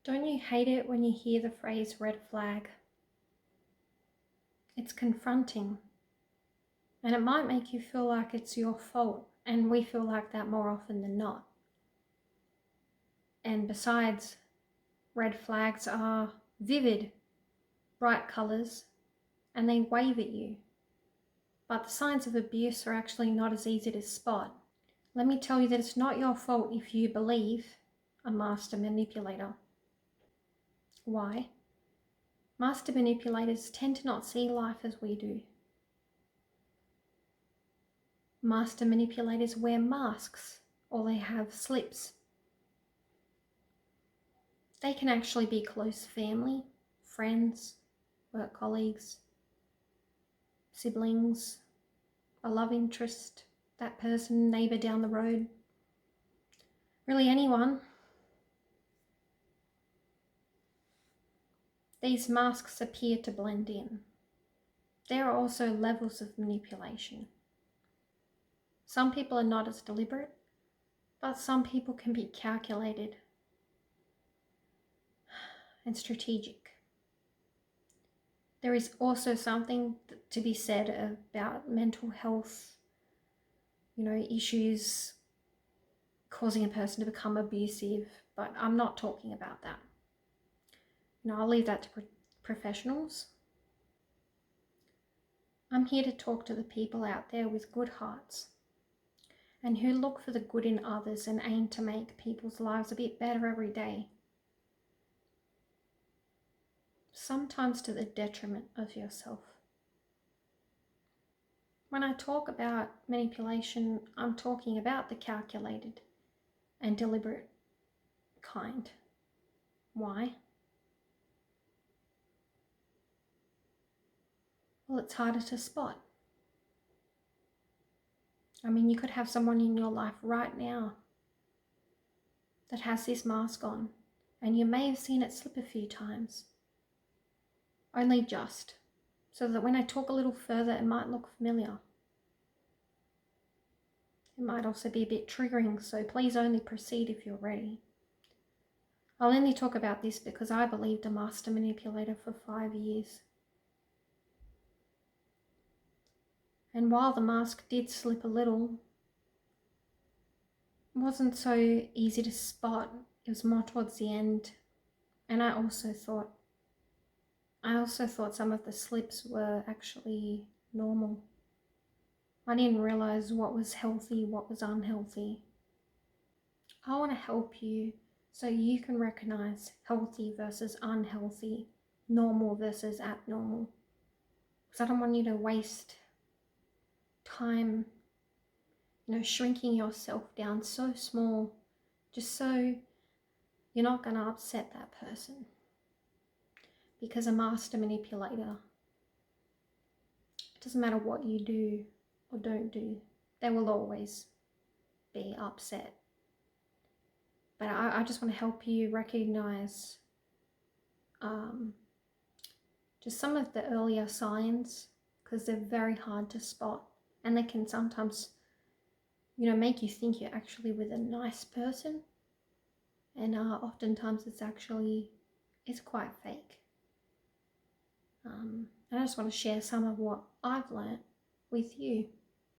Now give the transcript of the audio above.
Don't you hate it when you hear the phrase red flag? It's confronting, and it might make you feel like it's your fault, and we feel like that more often than not. And besides, red flags are vivid, bright colours, and they wave at you. But the signs of abuse are actually not as easy to spot. Let me tell you that it's not your fault if you believe a master manipulator. Why? Master manipulators tend to not see life as we do. Master manipulators wear masks or they have slips. They can actually be close family, friends, work colleagues, siblings, a love interest, that person, neighbour down the road, really anyone. These masks appear to blend in. There are also levels of manipulation. Some people are not as deliberate, but some people can be calculated and strategic. There is also something to be said about mental health, issues causing a person to become abusive, but I'm not talking about that. I'll leave that to professionals. I'm here to talk to the people out there with good hearts and who look for the good in others and aim to make people's lives a bit better every day. Sometimes to the detriment of yourself. When I talk about manipulation, I'm talking about the calculated and deliberate kind. Why? Well, it's harder to spot. You could have someone in your life right now that has this mask on, and you may have seen it slip a few times. Only just, so that when I talk a little further, it might look familiar. It might also be a bit triggering, so please only proceed if you're ready. I'll only talk about this because I believed a master manipulator for 5 years. And while the mask did slip a little, it wasn't so easy to spot. It was more towards the end. And I also thought some of the slips were actually normal. I didn't realize what was healthy, what was unhealthy. I want to help you so you can recognize healthy versus unhealthy, normal versus abnormal. Because I don't want you to waste time, shrinking yourself down so small, just so you're not going to upset that person. Because a master manipulator, it doesn't matter what you do or don't do, they will always be upset. But I just want to help you recognize just some of the earlier signs, because they're very hard to spot, and they can sometimes make you think you're actually with a nice person, and oftentimes it's quite fake. And I just want to share some of what I've learnt with you.